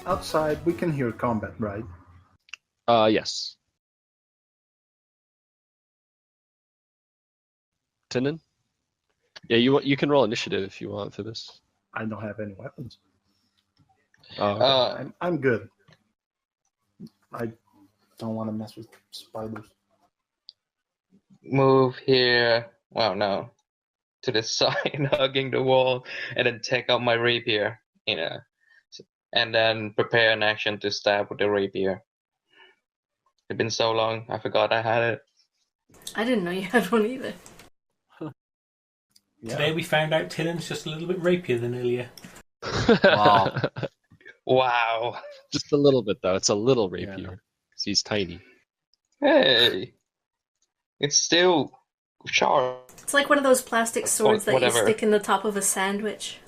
outside we can hear combat, right? Yes. Tinin? Yeah, you can roll initiative if you want for this. I don't have any weapons. Okay. I'm good. I don't want to mess with spiders. Move here. Well, no. To the side, hugging the wall, and then take out my rapier. And then prepare an action to stab with the rapier. It's been so long, I forgot I had it. I didn't know you had one either. Yeah. Today we found out Tillen's just a little bit rapier than earlier. Wow. Wow. Just a little bit though. It's a little rapier. Because he's tiny. Hey. It's still sharp. It's like one of those plastic swords that you Whatever. stick in the top of a sandwich.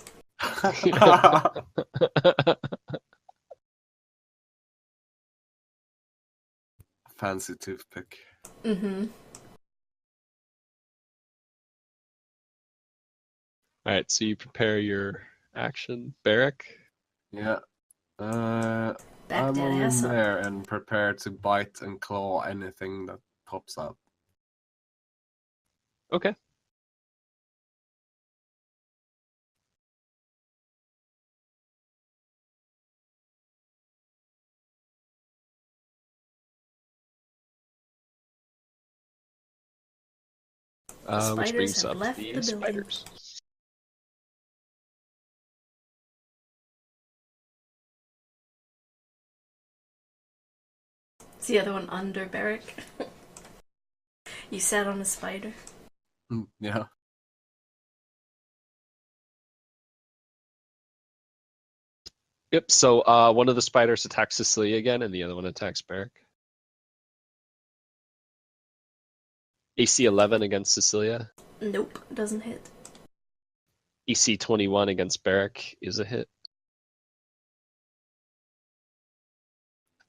Fancy toothpick. Mm-hmm. Alright, so you prepare your action. Barrack? Yeah. Back I'm that on ass up. there and prepare to bite and claw anything that pops up. Okay. Which spiders brings have up left the the building. spiders. Is the other one under Barrack? You sat on a spider. Yeah. Yep, so one of the spiders attacks Cecilia again, and the other one attacks Barrack. AC 11 against Cecilia. Nope, doesn't hit. AC 21 against Barrack is a hit.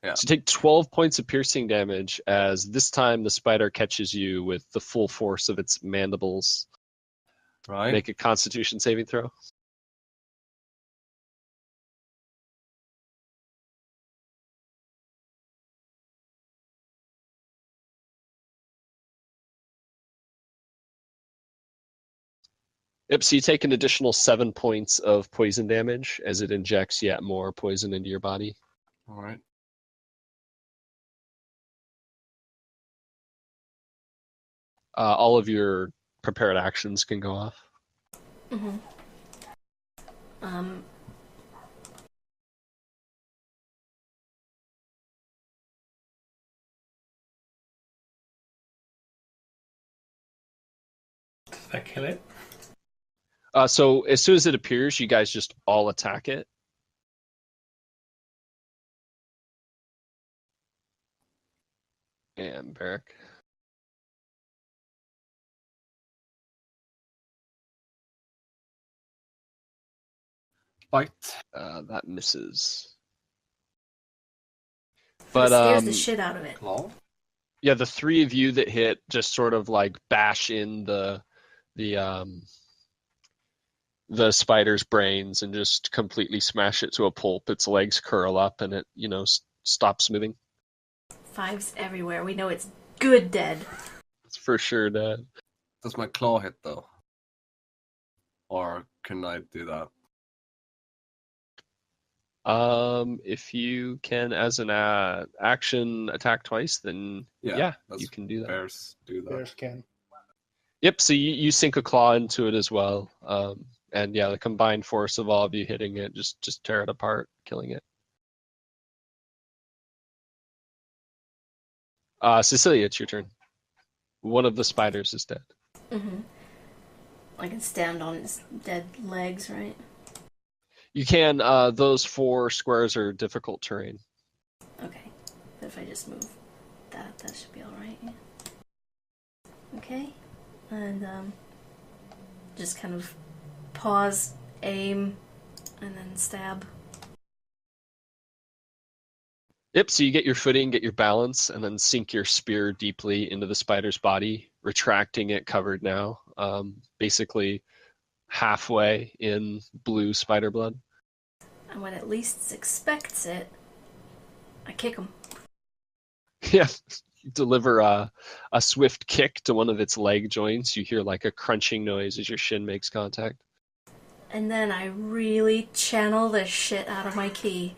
Yeah. So you take 12 points of piercing damage as this time the spider catches you with the full force of its mandibles. Right. Make a Constitution saving throw. Yep, so you take an additional 7 points of poison damage as it injects yet more poison into your body. All right. All of your prepared actions can go off. Mm-hmm. Does that kill it? So as soon as it appears, you guys just all attack it. And Barrack. Bite. That misses. But But scares the shit out of it. Claw. yeah, the three of you that hit just sort of like bash in the spider's brains and just completely smash it to a pulp. Its legs curl up and it, stops moving. Fives everywhere. We know it's good dead. It's for sure dead. Does my claw hit though? Or can I do that? If you can, as an action, attack twice, then yeah, you can do that. Bears do that. Bears can. Yep. So you sink a claw into it as well, and yeah, the combined force of all of you hitting it just tear it apart, killing it. Cecilia, it's your turn. One of the spiders is dead. Mm-hmm. I can stand on its dead legs, right? You can. Those 4 squares are difficult terrain. Okay. But if I just move that should be alright. Yeah. Okay. And just kind of pause, aim, and then stab. Yep, so you get your footing, get your balance, and then sink your spear deeply into the spider's body, retracting it covered now, basically halfway in blue spider blood. And when it least expects it, I kick him. Yeah, you deliver a swift kick to one of its leg joints. You hear like a crunching noise as your shin makes contact. And then I really channel the shit out of my ki.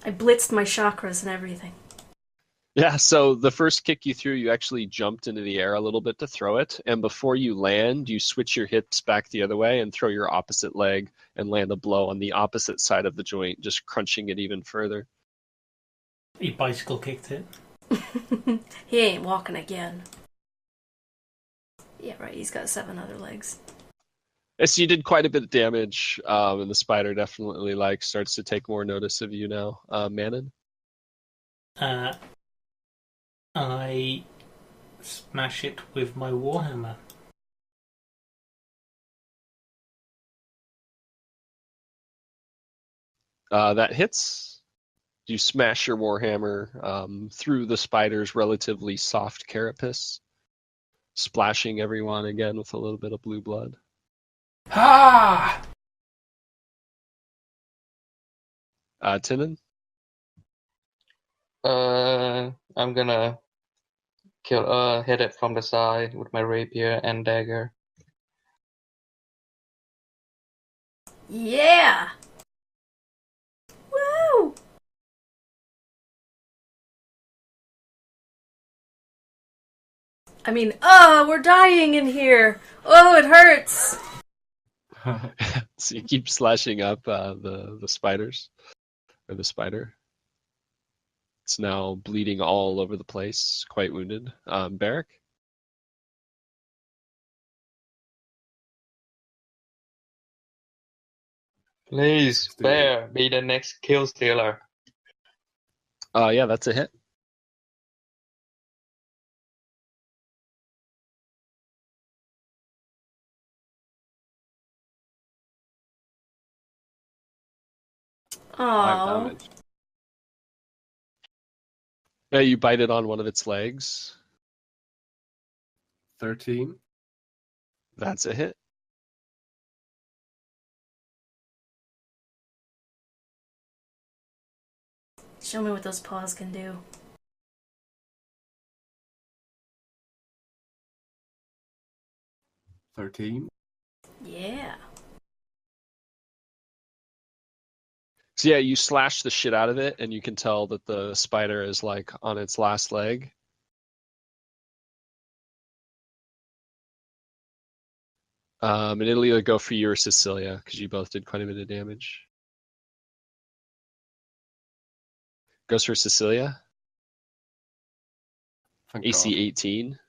I blitzed my chakras and everything. Yeah, so the first kick you threw, you actually jumped into the air a little bit to throw it, and before you land, you switch your hips back the other way and throw your opposite leg and land a blow on the opposite side of the joint, just crunching it even further. He bicycle kicked it. He ain't walking again. Yeah, right, he's got 7 other legs. So you did quite a bit of damage, and the spider definitely starts to take more notice of you now. Manon? I smash it with my warhammer. That hits. You smash your warhammer through the spider's relatively soft carapace, splashing everyone again with a little bit of blue blood. Ha! Tinnen? I'm gonna hit it from the side with my rapier and dagger. Yeah! Woo! I mean, we're dying in here! Oh, it hurts! So you keep slashing up the spiders, or the spider. It's now bleeding all over the place, quite wounded. Barrick? Please, Bear, be the next kill stealer. Yeah, that's a hit. Five Oh, damage. Yeah, you bite it on one of its legs. 13. That's a hit. show me what those paws can do. 13. Yeah. So yeah, you slash the shit out of it, and you can tell that the spider is on its last leg. And it'll either go for you or Cecilia, because you both did quite a bit of damage. Goes for Cecilia. Thank AC God. 18.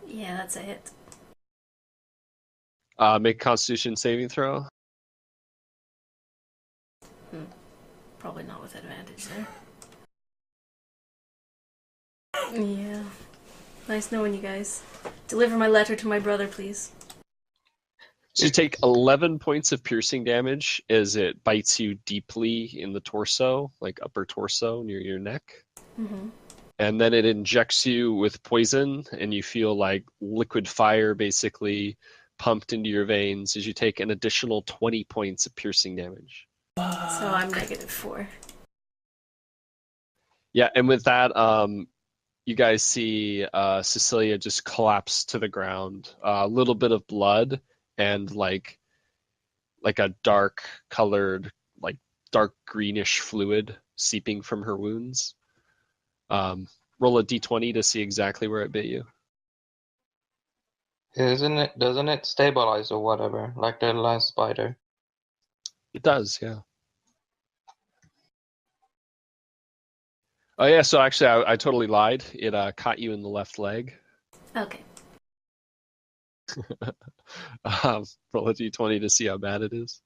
Yeah, that's a hit. Make a Constitution saving throw. Probably not with advantage there. Yeah. Nice knowing you guys. Deliver my letter to my brother, please. So you take 11 points of piercing damage as it bites you deeply in the torso, like upper torso near your neck. Mm-hmm. And then it injects you with poison, and you feel like liquid fire basically pumped into your veins as you take an additional 20 points of piercing damage. So I'm -4. Yeah, and with that, you guys see Cecilia just collapse to the ground. A little bit of blood and like a dark colored, like dark greenish fluid seeping from her wounds. Roll a d20 to see exactly where it bit you. Doesn't it stabilize or whatever, like the last spider? It does, yeah. Oh yeah, so actually I totally lied. It caught you in the left leg. Okay. Roll a d20 to see how bad it is.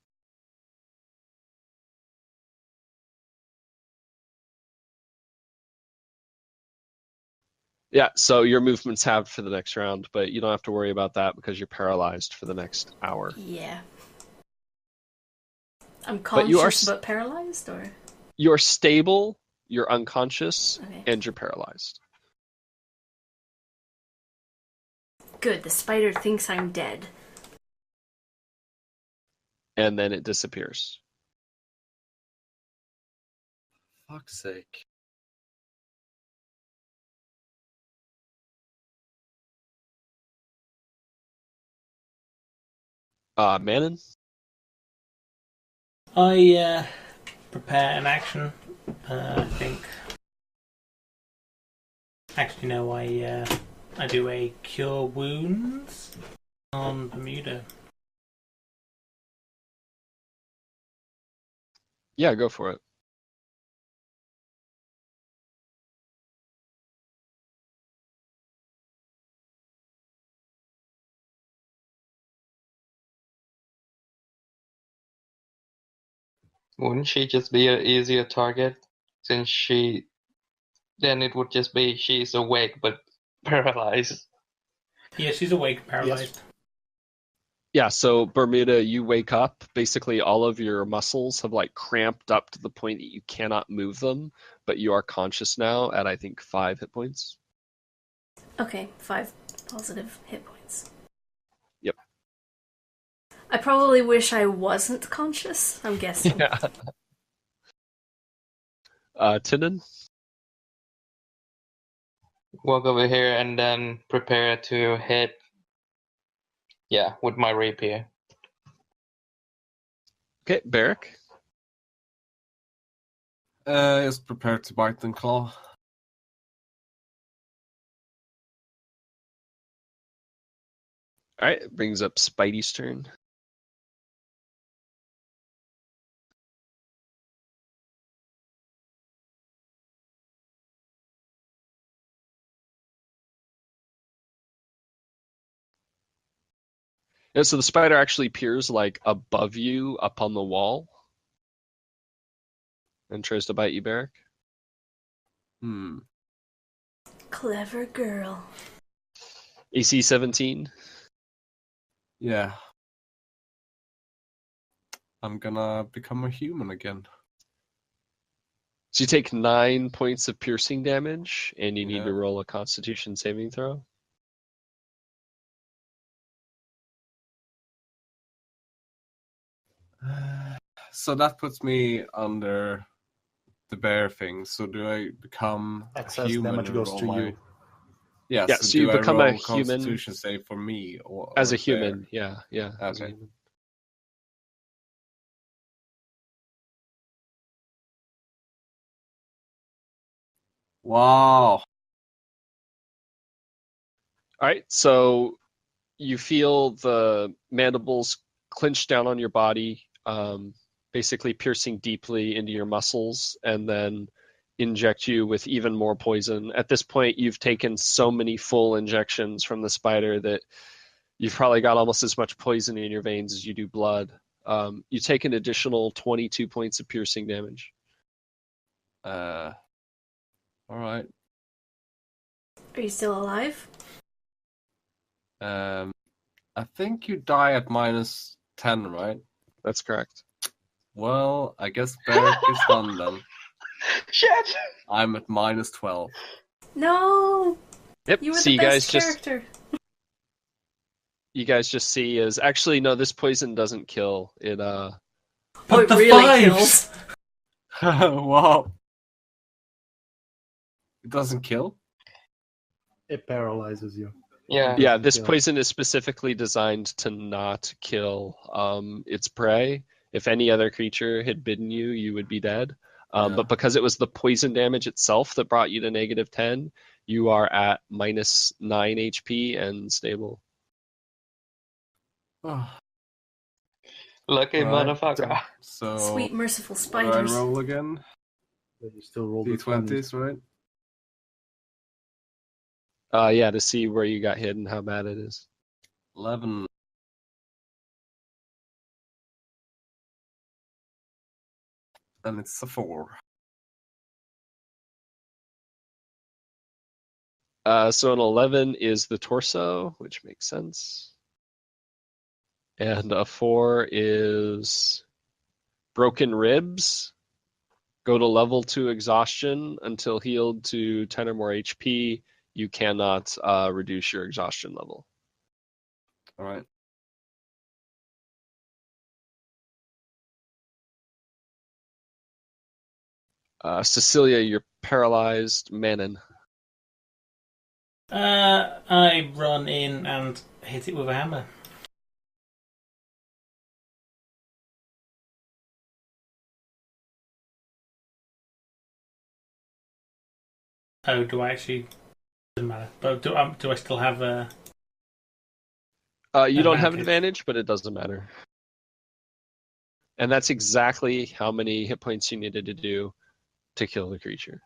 Yeah, so your movement's halved for the next round, but you don't have to worry about that because you're paralyzed for the next hour. Yeah. I'm But you are conscious but paralyzed, or? You're stable, you're unconscious, Okay. and you're paralyzed. Good, the spider thinks I'm dead. And then it disappears. Fuck's sake. Manon? I prepare an action. I think. Actually, no. I do a cure wounds on Bermuda. Yeah, go for it. Wouldn't she just be an easier target? Since then it would just be she's awake but paralyzed. Yeah, she's awake, paralyzed. Yeah, so Bermuda, you wake up. Basically, all of your muscles have like cramped up to the point that you cannot move them, but you are conscious now at I think 5 hit points. Okay, 5 positive hit points. Yep. I probably wish I wasn't conscious, I'm guessing. Yeah. Tinnen? Walk over here and then prepare to hit. Yeah, with my rapier. Okay, Barrick? Is prepared to bite and claw. Alright, it brings up Spidey's turn. And so the spider actually appears like above you up on the wall and tries to bite you, Barrick. Clever girl. AC 17. Yeah. I'm gonna become a human again. So you take 9 points of piercing damage, and you need Yeah. to roll a Constitution saving throw. So that puts me under the bear thing. So do I become Excess a human damage and goes roll to my... you. Yeah, Yeah, so so you do I become a roll human Constitution save for me or as a the bear? human. Yeah, as a Okay. human. Wow. All right, so you feel the mandibles clench down on your body, basically piercing deeply into your muscles, and then inject you with even more poison. At this point, you've taken so many full injections from the spider that you've probably got almost as much poison in your veins as you do blood. You take an additional 22 points of piercing damage. All right. Are you still alive? I think you die at -10, right? That's correct. Well, I guess Barrick is done then. Shit! I'm at -12. No! Yep. You were so the best character. You guys just see is actually no, this poison doesn't kill. It Oh, But it the really fives! kills. Wow. It doesn't kill? It paralyzes you. Yeah. yeah, this kill. poison is specifically designed to not kill its prey. If any other creature had bitten you, you would be dead. Yeah. But because it was the poison damage itself that brought you to -10, you are at -9 HP and stable. Lucky Right. motherfucker. So, Sweet, merciful what do I spiders. roll again? But you still roll the D20s, right? Yeah, to see where you got hit and how bad it is. 11. And it's a 4. So an 11 is the torso, which makes sense. And a 4 is broken ribs. Go to level 2 exhaustion until healed to 10 or more HP. You cannot reduce your exhaustion level. All right. Cecilia, you're paralyzed. Manon. I run in and hit it with a hammer. Oh, do I actually? Doesn't matter. But do I still have a? You don't have an Advantage. advantage, but it doesn't matter. And that's exactly how many hit points you needed to do to kill the creature.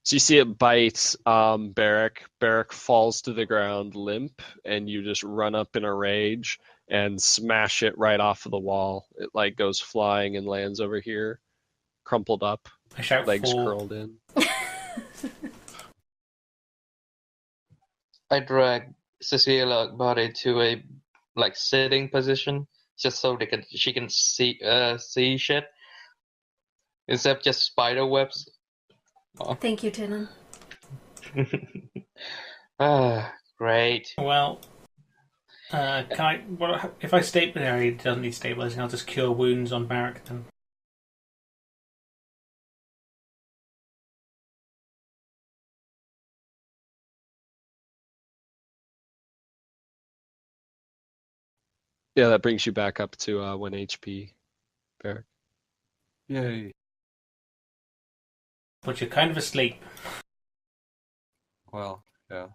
So you see it bite Barrack. Barrack falls to the ground limp, and you just run up in a rage and smash it right off of the wall. It like goes flying and lands over here, crumpled up, I shout legs for. curled in. I drag Cecilia body to a like sitting position, just so she can see shit. Instead of just spider webs. Thank you, Tinan. Great. Well, can I? What if I stabilize? No, it doesn't need stabilizing. I'll just cure wounds on Barrack then. Yeah, that brings you back up to 1 HP, Barrack. Yay. But you're kind of asleep. Well, yeah.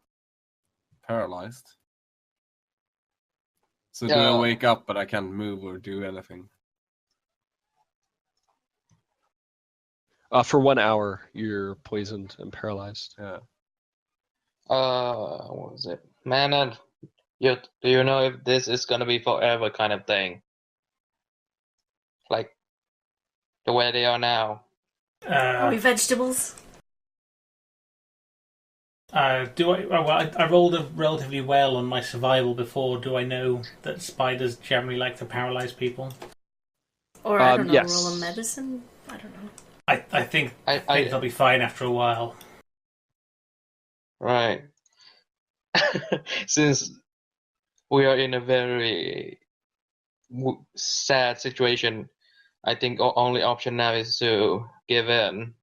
Paralyzed. So do I Yeah. wake up but I can't move or do anything? For 1 hour, you're poisoned and paralyzed. Yeah. What was it? Man, do you know if this is gonna be forever kind of thing? Like the way they are now. Are we vegetables? Do I? Oh, well, I rolled relatively well on my survival before. Do I know that spiders generally like to paralyze people? Or, I don't know, yes. roll a medicine? I don't know. I think I they'll be fine after a while. Right. Since we are in a very sad situation, I think only option now is to give in.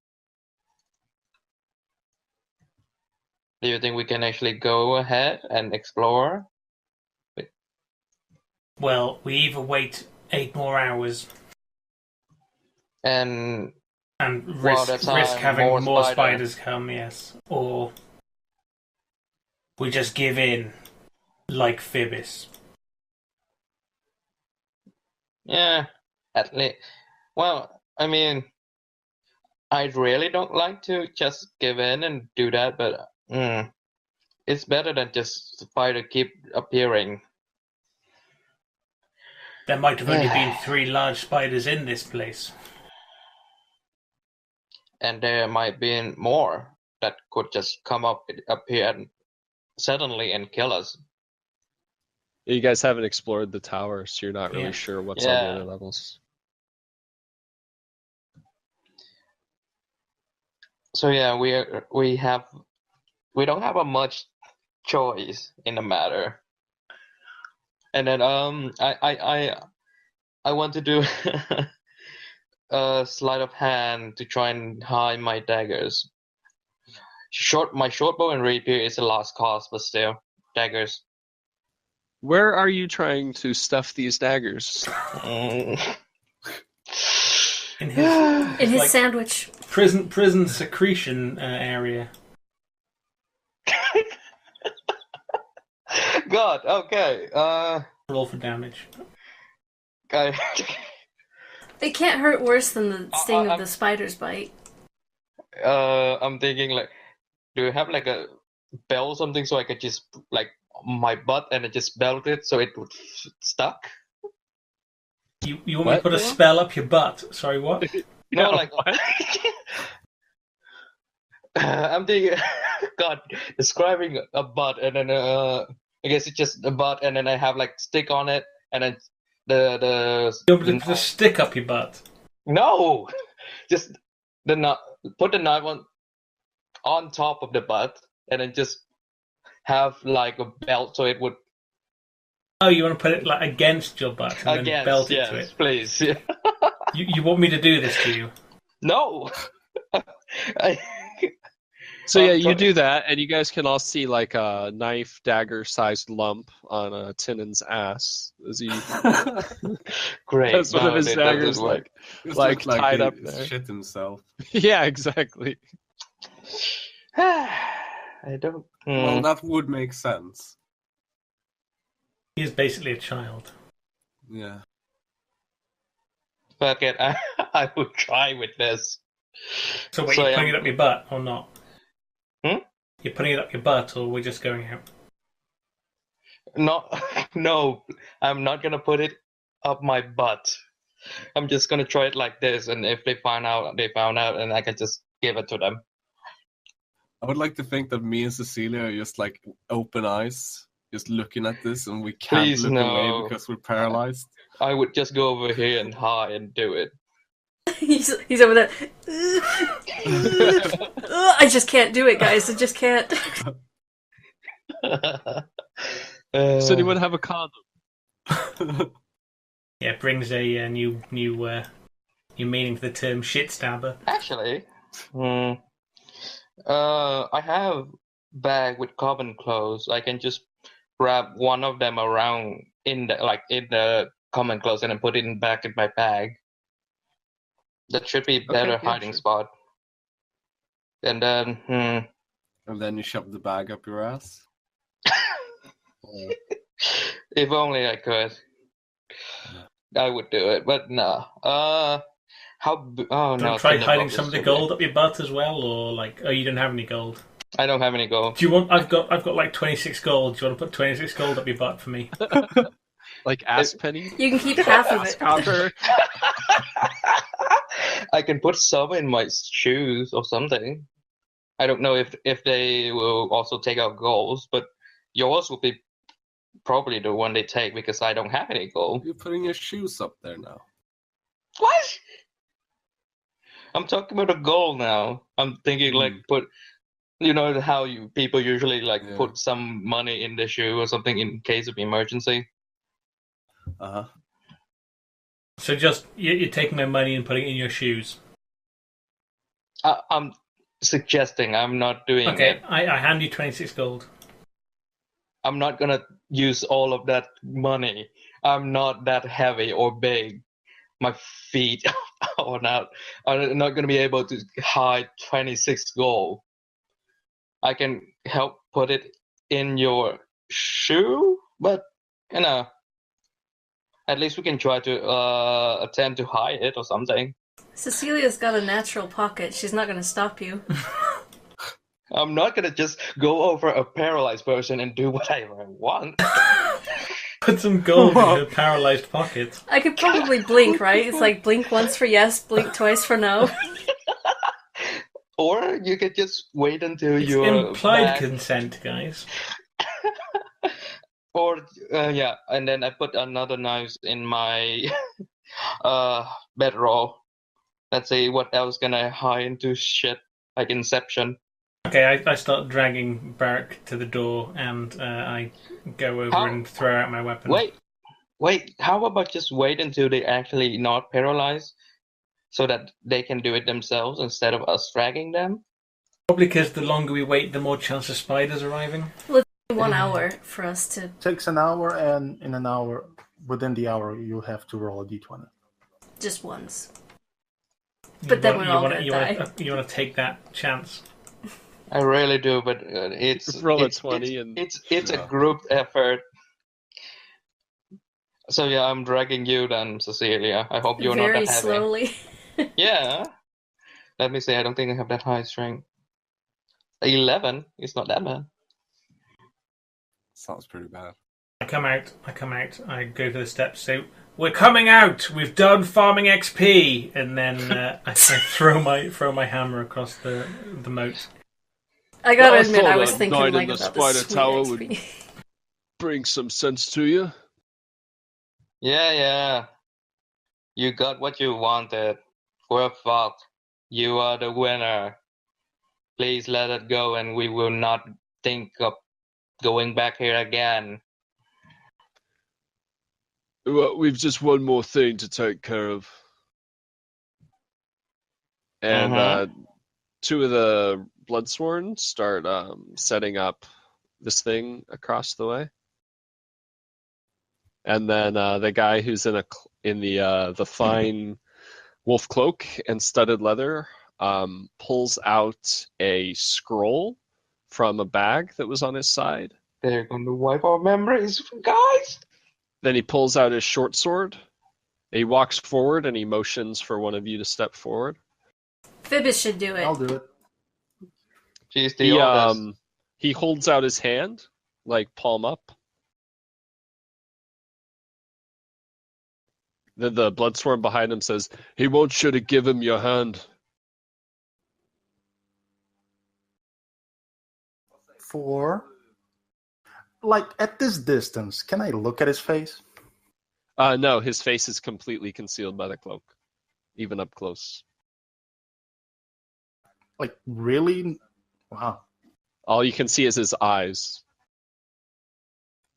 Do you think we can actually go ahead and explore? Well, we either wait 8 more hours And and Well, risk that's having more more spider. spiders come, yes, or we just give in, like Phoebus. yeah, at least. Well, I mean, I really don't like to just give in and do that, but it's better than just spider keep appearing. There might have only been 3 large spiders in this place. And there might be more that could just appear suddenly and kill us. You guys haven't explored the tower, so you're not really Yeah. sure what's on the other levels. So yeah, we don't have a much choice in the matter. And then I want to do a sleight of hand to try and hide my daggers. My short bow and rapier is a lost cause, but still, daggers. Where are you trying to stuff these daggers? Mm. In his In his like, sandwich. prison secretion area. God, okay. Roll for damage. I, It can't hurt worse than the sting of the spider's bite. I'm thinking like, do you have like a bell or something so I could just like my butt and I just belt it so it would stuck? You want me to What? put a spell up your butt? Sorry, what? No, Yeah, like what? I'm thinking, God, describing a butt and then I guess it's just a butt and then I have like stick on it and then the You want me to put a stick up your butt? no, just the put the knife on top of the butt and then just have like a belt so it would Oh, you want to put it like against your butt and then belt it to yes, it? please. You want me to do this to you? No. I, So yeah, I'm you try- do that, and you guys can all see like a knife dagger-sized lump on Tinnin's ass as he Great. has one of No, his that daggers doesn't work. Just like looked tied he up there. shit himself. Yeah, exactly. I don't. Well, that would make sense. He's basically a child. Yeah. Fuck it. I would try with this. So wait, So, you're putting yeah. it up your butt or not? Hmm? You're putting it up your butt, or we're just going out? No, I'm not gonna put it up my butt. I'm just gonna try it like this, and if they found out, and I can just give it to them. I would like to think that me and Cecilia are just like open eyes, just looking at this, and we can't Please, look away no. because we're paralyzed. I would just go over here and hide and do it. He's over there. I just can't do it, guys. I just can't. Does anyone have a condom? Yeah, it brings a new meaning to the term shit stabber. Actually, I have bag with carbon clothes. I can just wrap one of them around in the common clothes and then put it back in my bag. That should be better yeah, hiding sure. spot. And then, And then you shove the bag up your ass. if only I could, I would do it. But no. Oh no! Don't try Tinder hiding box some is of the too gold big. up your butt as well, or like, oh, you don't have any gold. I don't have any gold. Do you want? I've got like 26 gold. Do you want to put 26 gold up your butt for me? Like ass penny? You can keep half of Ass it. copper? I can put some in my shoes or something. I don't know if they will also take out golds, but yours will be probably the one they take because I don't have any gold. You're putting your shoes up there now. What? I'm talking about a goal now. I'm thinking like put, you know how people usually like Yeah. put some money in the shoe or something in case of emergency. Uh-huh. So just you're taking my money and putting it in your shoes. I'm suggesting. I'm not doing Okay, it. I hand you 26 gold. I'm not gonna use all of that money. I'm not that heavy or big. My feet are not. I'm not gonna be able to hide 26 gold. I can help put it in your shoe, but you know, at least we can try to attempt to hide it or something. Cecilia's got a natural pocket. She's not going to stop you. I'm not gonna just go over a paralyzed person and do whatever I want. Put some gold in your paralyzed pocket. I could probably blink, right? It's like blink once for yes, blink twice for no. Or you could just wait until It's you're implied back. consent, guys. Or yeah, and then I put another knife in my bedroll. Let's see what else can I hide into shit like Inception. Okay, I start dragging Barak to the door, and I go over How- and throw out my weapon. Wait. How about just wait until they're actually not paralyzed, so that they can do it themselves instead of us dragging them? Probably because the longer we wait, the more chance of spiders arriving. 1 hour for us to. Takes an hour, and in an hour, within the hour, you have to roll a d20. Just once. But then we're all gonna die. You want to take that chance? I really do, but it's Roll a it's, 20 and- it's a Yeah. group effort. So yeah, I'm dragging you then, Cecilia. I hope you're very not that heavy. slowly. Yeah. Let me see. I don't think I have that high strength. 11. It's not that bad. Sounds pretty bad. I come out. I go to the steps. Say, "We're coming out. We've done farming XP," and then I throw my hammer across the moat. I gotta I admit, I thought was a thinking night like in the about spider the sweet tower XP. Bring some sense to you. Yeah. You got what you wanted. We're fucked. You are the winner. Please let it go and we will not think of going back here again. Well, we've just one more thing to take care of. And two of the Bloodsworn start setting up this thing across the way. And then the guy who's in the fine wolf cloak and studded leather pulls out a scroll from a bag that was on his side. They're going to wipe our memories, guys. Then he pulls out his short sword. He walks forward and he motions for one of you to step forward. Phoebus should do it. I'll do it. She's the oldest. He holds out his hand, like palm up. Then the Bloodsworn behind him says, "He wants you to give him your hand." Like, at this distance, can I look at his face? No, his face is completely concealed by the cloak, even up close. Like, really? Wow. All you can see is his eyes.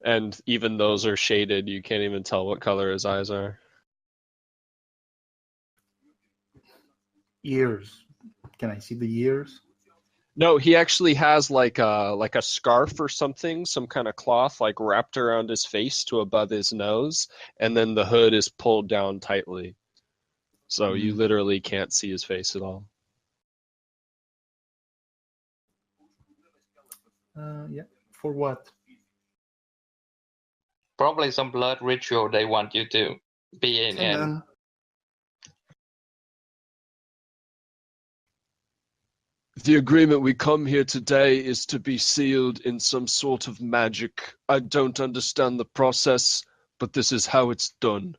And even those are shaded. You can't even tell what color his eyes are. Ears. Can I see the ears? No, he actually has like a scarf or something, some kind of cloth like wrapped around his face to above his nose, and then the hood is pulled down tightly. So you literally can't see his face at all. Yeah. For what? Probably some blood ritual they want you to be in. And then, The agreement we come here today is to be sealed in some sort of magic. I don't understand the process, but this is how it's done.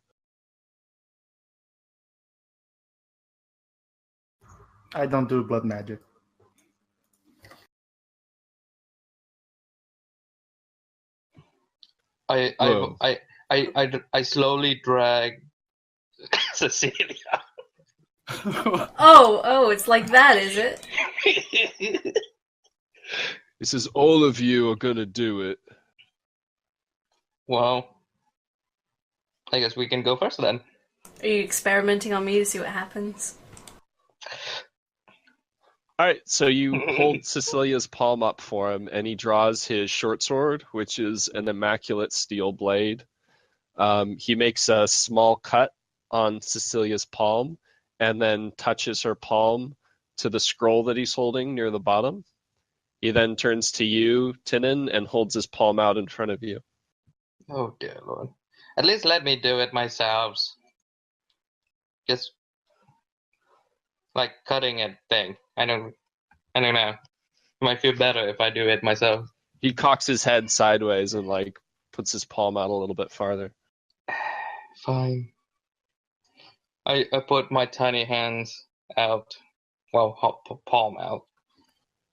I don't do blood magic. I slowly drag Cecilia. Oh, it's like that, is it? He says, all of you are gonna do it. Well, I guess we can go first then. Are you experimenting on me to see what happens? Alright, so you hold Cecilia's palm up for him, and he draws his short sword, which is an immaculate steel blade. He makes a small cut on Cecilia's palm, and then touches her palm to the scroll that he's holding near the bottom. He then turns to you, Tinin, and holds his palm out in front of you. Oh dear Lord. At least let me do it myself. Just like cutting a thing. I don't know. It might feel better if I do it myself. He cocks his head sideways and like puts his palm out a little bit farther. Fine. I put my tiny hands out. Well, palm out.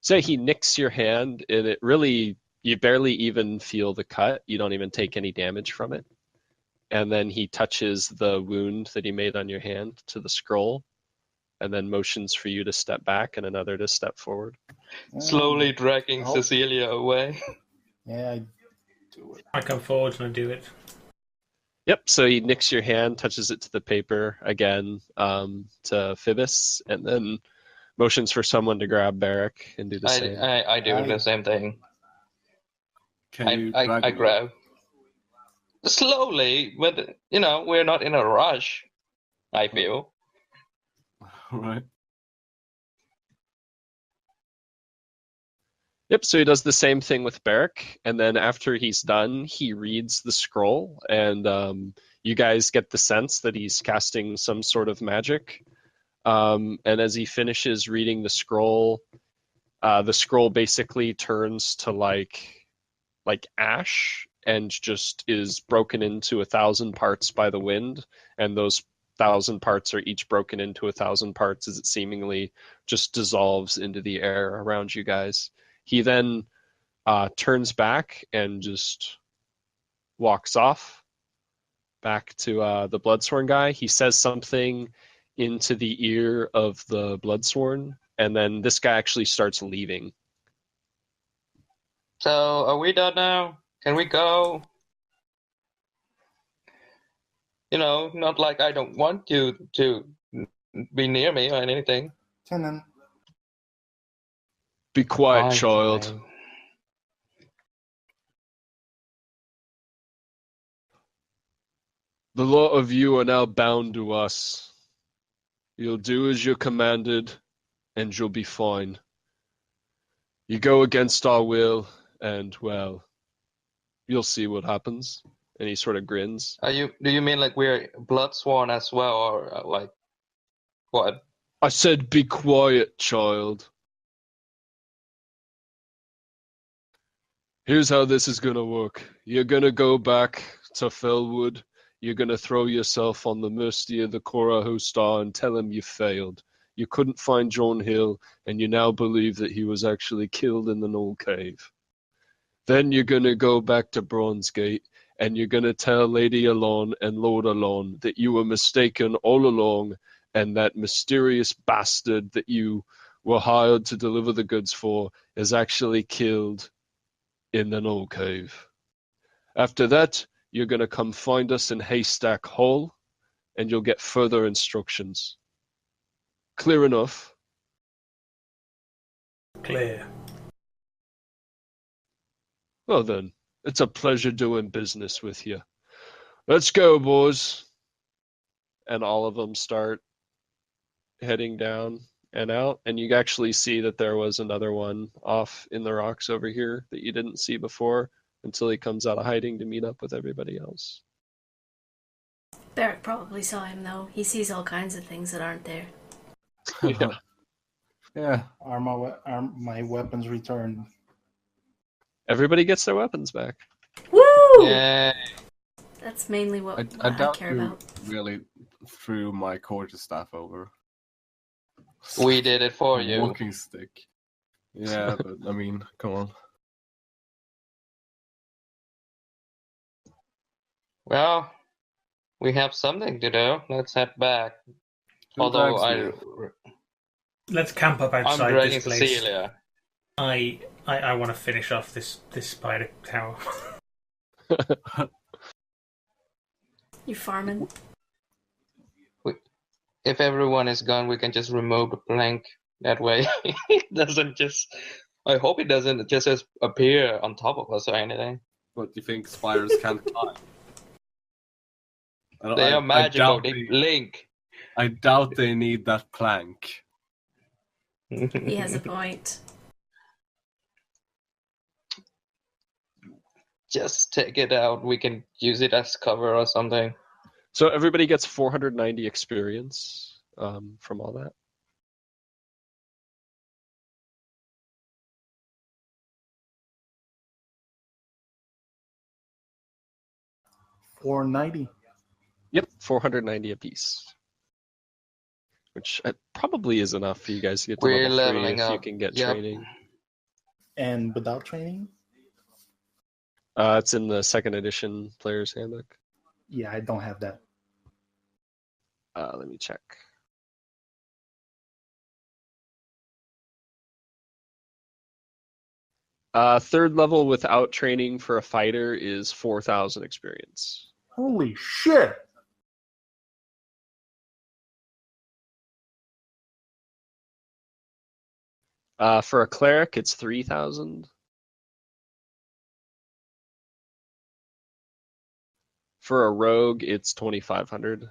So he nicks your hand, and it really, you barely even feel the cut. You don't even take any damage from it. And then he touches the wound that he made on your hand to the scroll, and then motions for you to step back and another to step forward. Slowly dragging Oh. Cecilia away. Yeah, I do it. I come forward and I do it. Yep, so he nicks your hand, touches it to the paper again to Phoebus, and then motions for someone to grab Barrack and do the same. I do the same thing. Can you I drag me? grab. Slowly, but we're not in a rush, I feel. Right. Yep, so he does the same thing with Barrack, and then after he's done, he reads the scroll, and you guys get the sense that he's casting some sort of magic. And as he finishes reading the scroll basically turns to like ash and just is broken into 1,000 parts by the wind, and those 1,000 parts are each broken into 1,000 parts as it seemingly just dissolves into the air around you guys. He then turns back and just walks off back to the Bloodsworn guy. He says something into the ear of the Bloodsworn, and then this guy actually starts leaving. So, are we done now? Can we go? You know, not like I don't want you to be near me or anything. Tenon. Be quiet, Fine, child. fine. The lot of you are now bound to us. You'll do as you're commanded, and you'll be fine. You go against our will, and, well, you'll see what happens. And he sort of grins. Do you mean like we're blood sworn as well, or like what? I said be quiet, child. Here's how this is gonna work. You're gonna go back to Felwood. You're gonna throw yourself on the mercy of the Cora Star and tell him you failed. You couldn't find John Hill, and you now believe that he was actually killed in the Knoll Cave. Then you're gonna go back to Bronzegate, and you're gonna tell Lady Alon and Lord Alon that you were mistaken all along, and that mysterious bastard that you were hired to deliver the goods for is actually killed in the Knoll Cave. After that, you're going to come find us in Haystack Hall, and you'll get further instructions. Clear enough? Clear. Well then, it's a pleasure doing business with you. Let's go, boys. And all of them start heading down and out, and you actually see that there was another one off in the rocks over here that you didn't see before until he comes out of hiding to meet up with everybody else. Barrick probably saw him, though. He sees all kinds of things that aren't there. Yeah. Yeah. Are my weapons returned? Everybody gets their weapons back. Woo! Yeah. That's mainly what I I doubt care you about. really threw my quarterstaff over. We did it for you. Walking stick. Yeah, but I mean, come on. Well, we have something to do. Let's head back. Who Although drags Let's camp up I'm outside dragging this place. Cecilia. I want to finish off this spider tower. You farming? If everyone is gone, we can just remove the plank. That way, it doesn't just. I hope it doesn't just appear on top of us or anything. What, you think spiders can't climb? They are magical. They blink. I doubt they need that plank. He has a point. Just take it out. We can use it as cover or something. So everybody gets 490 experience from all that. $490. Yep, 490 apiece. Which probably is enough for you guys to get to We're level 3 leveling if you up. can get Yep. training. And without training? It's in the 2nd edition Player's Handbook. Yeah, I don't have that. Let me check. Third level without training for a fighter is 4,000 experience. Holy shit! For a cleric, it's 3,000. For a rogue, it's 2,500.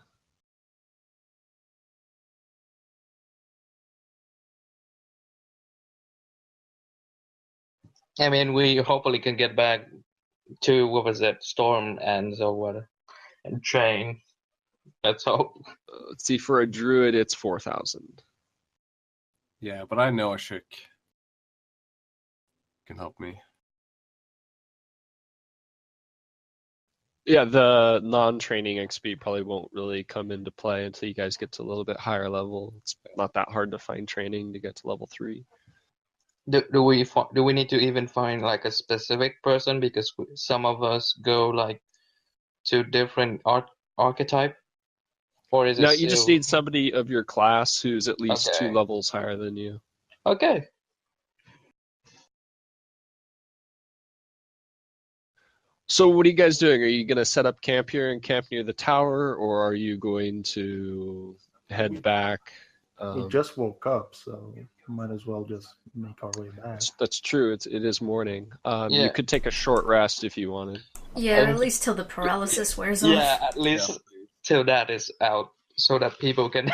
I mean, we hopefully can get back to what was it, Storm ends or what, and train. Let's hope. Let's see, for a druid, it's 4,000. Yeah, but I know Ashik can help me. Yeah, the non-training XP probably won't really come into play until you guys get to a little bit higher level. It's not that hard to find training to get to level 3. Do we need to even find like a specific person, because some of us go like to different archetype, or is it? No, you just still- need somebody of your class who's at least Okay. 2 levels higher than you. Okay. So what are you guys doing? Are you going to set up camp here and camp near the tower, or are you going to head back? We just woke up, so might as well just make our way back. That's true. It is morning. Yeah. You could take a short rest if you wanted. Yeah, at least till the paralysis wears off. Yeah, at least till that is out, so that people can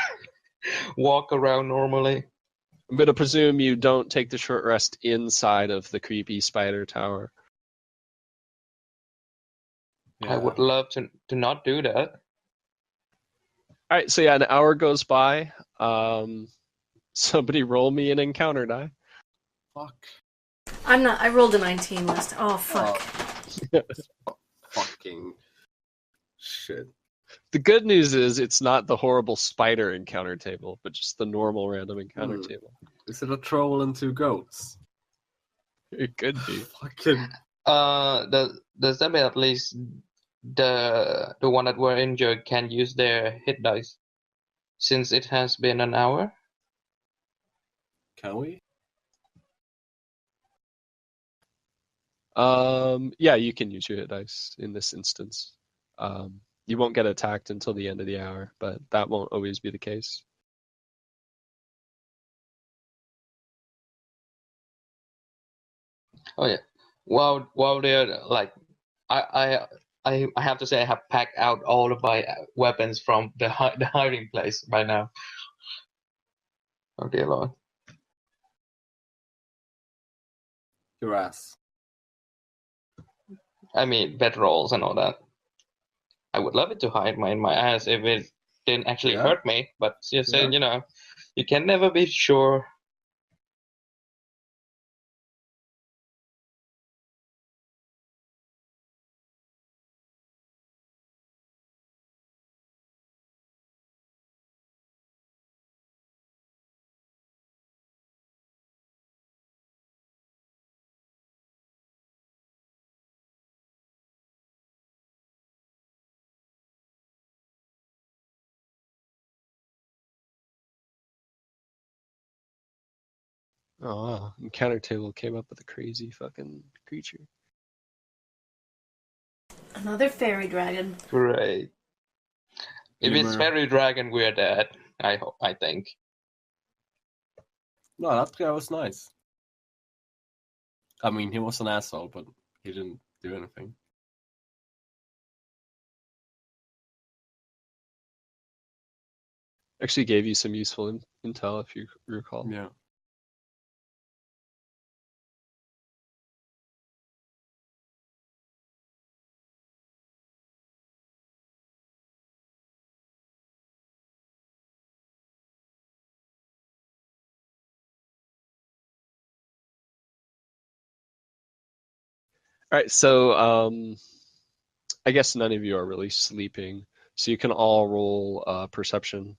walk around normally. I'm going to presume you don't take the short rest inside of the creepy spider tower. I would love to not do that. All right, so yeah, an hour goes by. Somebody roll me an encounter die. Fuck. I'm not. I rolled a 19 last. Oh fuck. Fucking shit. The good news is it's not the horrible spider encounter table, but just the normal random encounter table. Is it a troll and 2 goats? It could be. Fucking. Does that mean at least the one that were injured can use their hit dice, since it has been an hour? Can we? Yeah, you can use your hit dice in this instance. You won't get attacked until the end of the hour, but that won't always be the case. Oh yeah. While they're like, I have to say I have packed out all of my weapons from the hiding place by now. Oh dear Lord. Your ass. I mean, bedrolls and all that. I would love it to hide in my ass if it didn't actually hurt me, but just saying, you know, you can never be sure. Oh, encounter table came up with a crazy fucking creature. Another fairy dragon. Great. If it's fairy dragon, we're dead. I think. No, that guy was nice. I mean, he was an asshole, but he didn't do anything. Actually gave you some useful intel, if you recall. Yeah. All right, so I guess none of you are really sleeping, so you can all roll perception.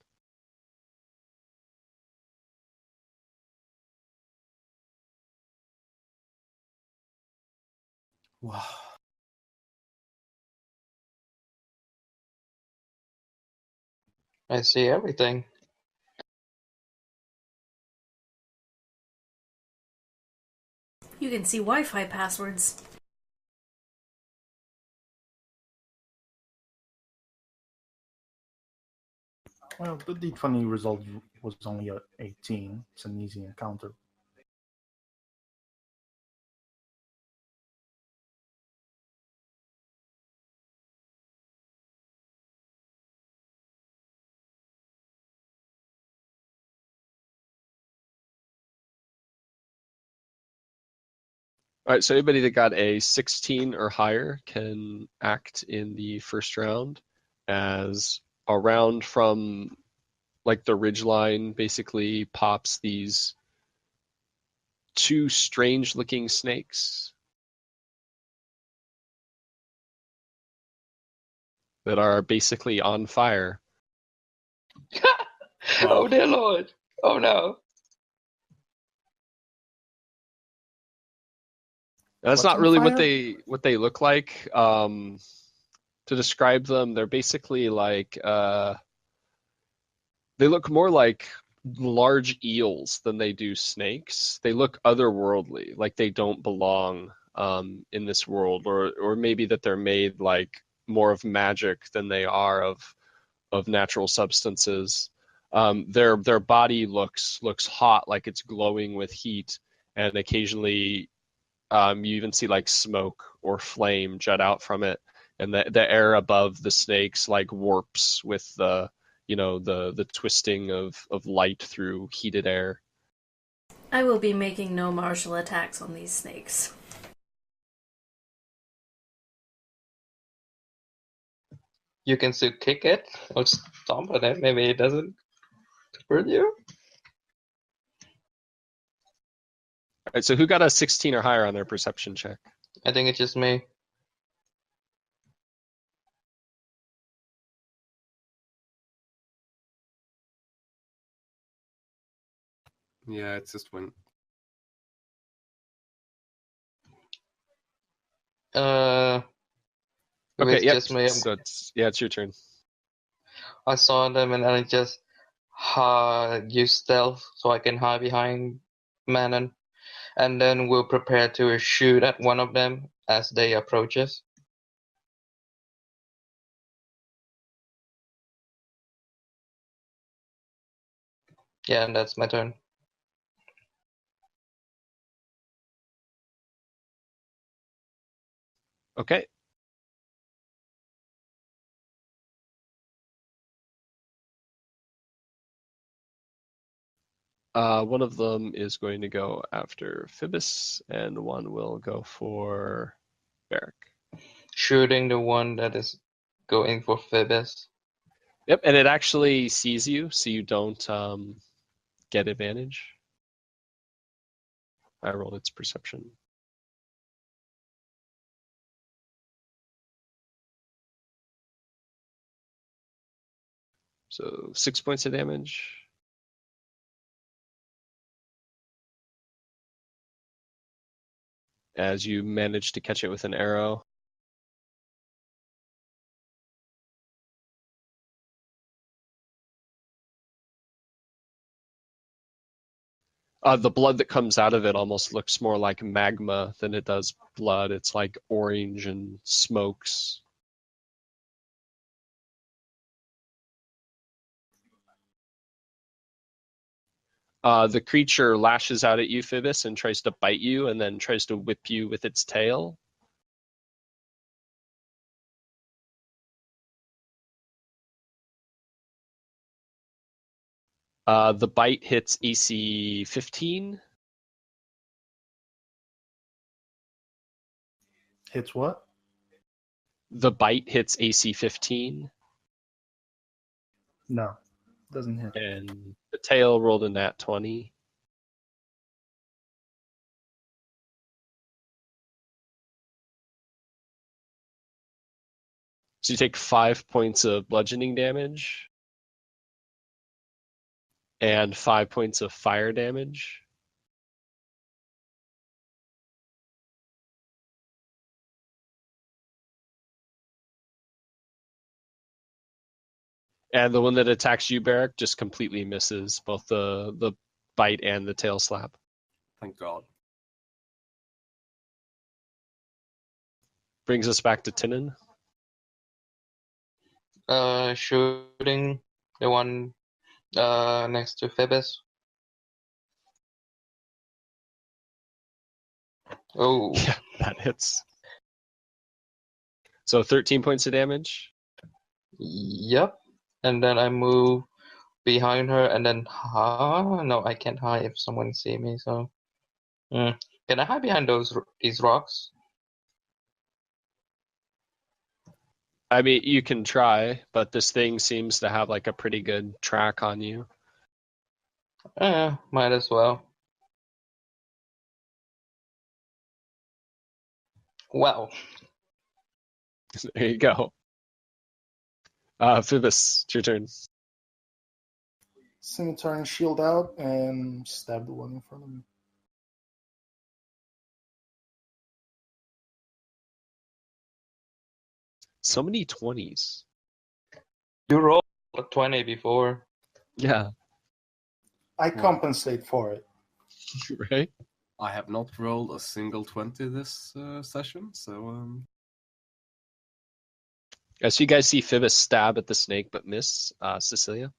Wow. I see everything. You can see Wi-Fi passwords. Well, the D20 result was only a 18. It's an easy encounter. All right, so anybody that got a 16 or higher can act in the first round as around from like the ridgeline basically pops these 2 strange looking snakes that are basically on fire. Oh dear Lord. Oh no. That's What's not on really fire? what they look like. To describe them, they're basically like they look more like large eels than they do snakes. They look otherworldly, like they don't belong in this world, or maybe that they're made like more of magic than they are of natural substances. Their body looks hot, like it's glowing with heat, and occasionally you even see like smoke or flame jut out from it, and the air above the snakes like warps with the the twisting of light through heated air. I will be making no martial attacks on these snakes. You can still kick it or stomp on it. Maybe it doesn't hurt you. All right, so who got a 16 or higher on their perception check? I think it's just me. Yeah, it's just when. If Okay, it's yep. just me, So it's your turn. I saw them and I just use stealth so I can hide behind Manon, and then we'll prepare to shoot at one of them as they approach us. Yeah, and that's my turn. Okay. One of them is going to go after Phoebus, and one will go for Beric. Shooting the one that is going for Phoebus. Yep, and it actually sees you, so you don't get advantage. I rolled its perception. So 6 points of damage. As you manage to catch it with an arrow. The blood that comes out of it almost looks more like magma than it does blood. It's like orange and smokes. The creature lashes out at you, Phoebus, and tries to bite you, and then tries to whip you with its tail. The bite hits AC 15. Hits what? The bite hits AC 15. No, doesn't hit. And the tail rolled a nat 20. So you take 5 points of bludgeoning damage and 5 points of fire damage. And the one that attacks you, Beric, just completely misses both the bite and the tail slap. Thank God. Brings us back to Tinin. Shooting the one next to Phoebus. Oh. Yeah, that hits. So 13 points of damage. Yep. And then I move behind her and then no, I can't hide if someone see me, so can I hide behind these rocks? I mean, you can try, but this thing seems to have like a pretty good track on you. Might as well. Wow. There you go. Phoebus, it's your turn. Scimitar and shield out and stab the one in front of me. So many 20s. You rolled a 20 before. Yeah. I compensate for it. Right? I have not rolled a single 20 this session, so Yeah, so you guys see Phoebus stab at the snake but miss Cecilia.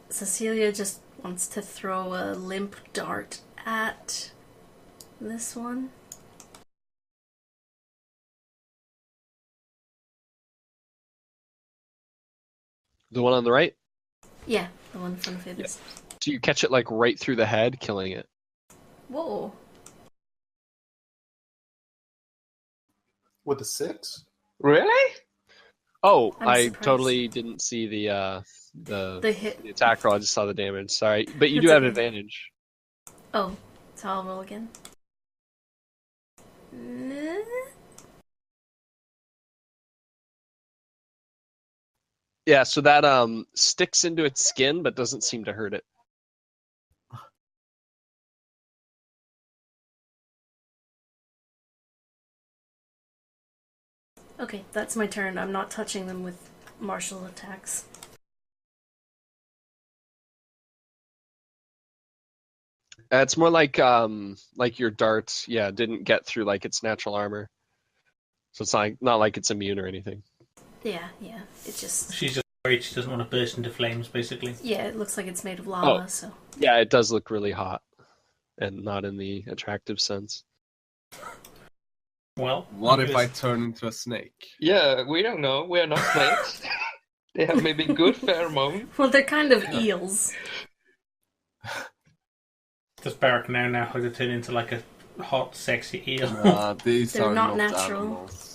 Cecilia just wants to throw a limp dart at this one. The one on the right? Yeah, the one from Phoebus. So you catch it like right through the head, killing it. Whoa. With a 6? Really? Oh, I'm I surprised. totally didn't see the hit. attack roll. I just saw the damage. Sorry, but you That's do have okay. advantage. Oh, so I'll roll again. Yeah, so that sticks into its skin but doesn't seem to hurt it. Okay, that's my turn. I'm not touching them with martial attacks. It's more like your dart, yeah, didn't get through like its natural armor. So it's not like it's immune or anything. Yeah. It just... She's just worried she doesn't want to burst into flames, basically. Yeah, it looks like it's made of lava, so... Yeah, it does look really hot, and not in the attractive sense. Well, what I'm if gonna- I turn into a snake? Yeah, we don't know. We are not snakes. They have maybe good pheromone. Well, they're kind of eels. Does Barrack know how to turn into like a hot, sexy eel? These They're are not not natural. animals.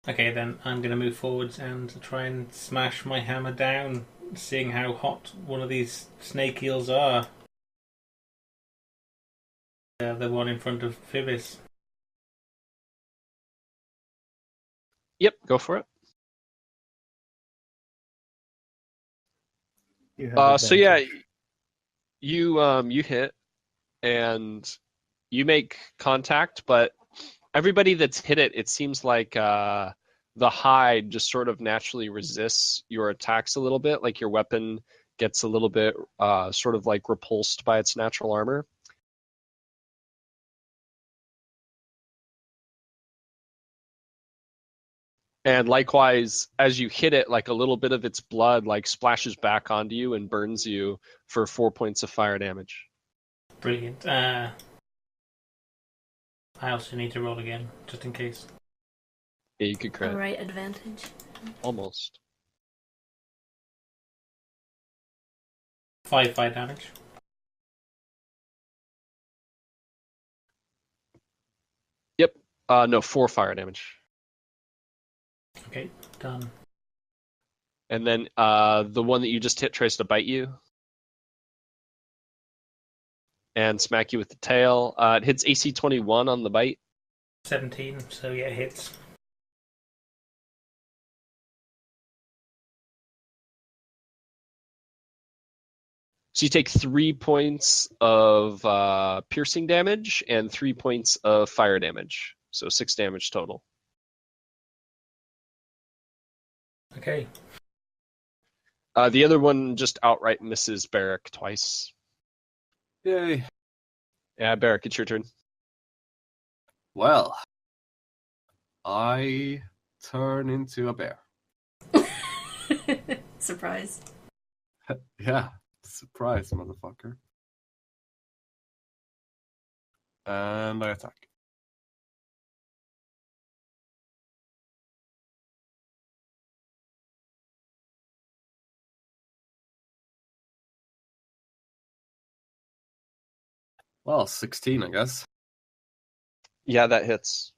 Okay, then I'm going to move forwards and try and smash my hammer down, seeing how hot one of these snake eels are. The one in front of Phoebus. Yep, go for it. You have So yeah, advantage. you hit and you make contact, but everybody that's hit it, it seems like the hide just sort of naturally resists your attacks a little bit. Like your weapon gets a little bit sort of like repulsed by its natural armor. And likewise, as you hit it, like a little bit of its blood like splashes back onto you and burns you for 4 points of fire damage. Brilliant. I also need to roll again, just in case. Yeah, you could crit. Alright, advantage. Almost. 5 fire damage. Yep. No, 4 fire damage. Okay, done. And then the one that you just hit tries to bite you and smack you with the tail. It hits AC 21 on the bite. 17, so yeah, hits. So you take 3 points of piercing damage and 3 points of fire damage. So 6 damage total. Okay. The other one just outright misses Barrack twice. Yay. Yeah, Barrack, it's your turn. Well, I turn into a bear. Surprise. Yeah, surprise, motherfucker. And I attack. Well, 16, I guess. Yeah, that hits.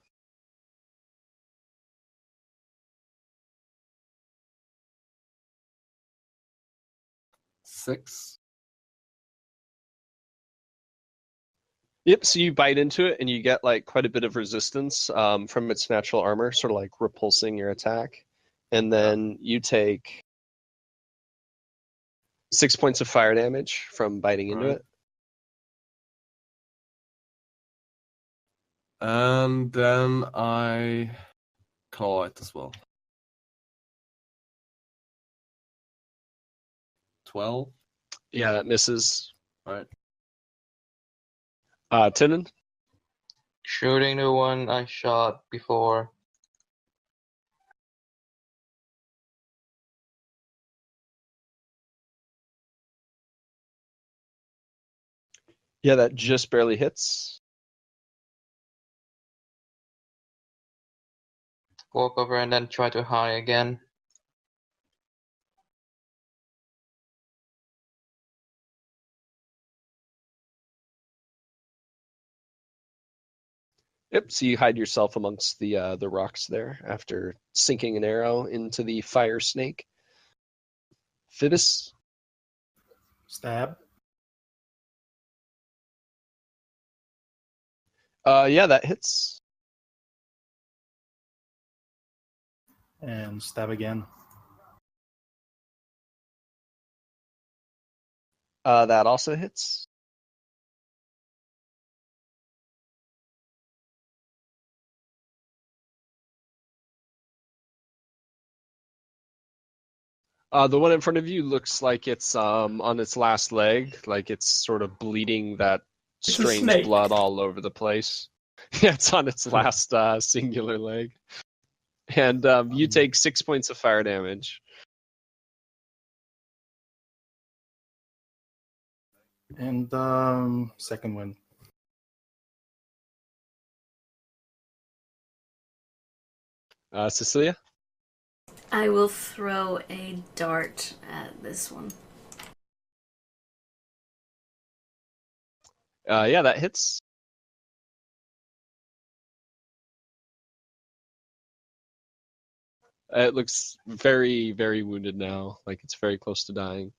Six. Yep, so you bite into it and you get like quite a bit of resistance from its natural armor, sort of like repulsing your attack. And then you take 6 points of fire damage from biting into Right. it. And then I claw it as well. 12. Yeah, that misses. Right. Tinnen? Shooting the one I shot before. Yeah, that just barely hits. Walk over and then try to high again. Yep, so you hide yourself amongst the rocks there after sinking an arrow into the fire snake. Phoebus? Stab. Yeah, that hits. And stab again. That also hits. The one in front of you looks like it's on its last leg, like it's sort of bleeding that It's a strange snake. blood all over the place. Yeah, it's on its last singular leg. And you take 6 points of fire damage. And second win. Cecilia? I will throw a dart at this one. Yeah, that hits. It looks very, very wounded now, like it's very close to dying.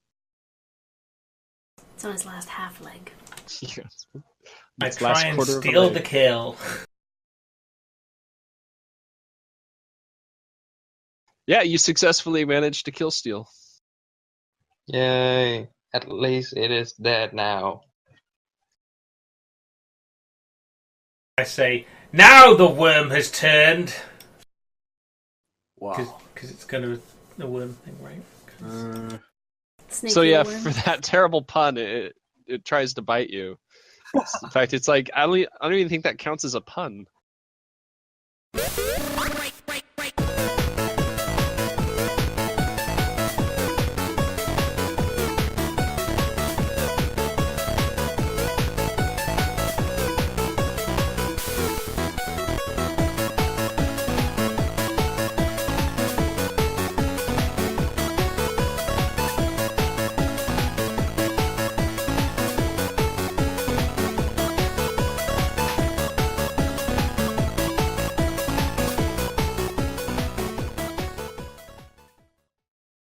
It's on his last half leg. Yes. I Its last try and quarter of a steal leg. the kill. Yeah, you successfully managed to kill Steel. Yay! At least it is dead now. I say, now the worm has turned. Wow. Because it's kind of a worm thing, right? Snake So yeah, worm. for that terrible pun, it tries to bite you. In fact, it's like I don't even think that counts as a pun.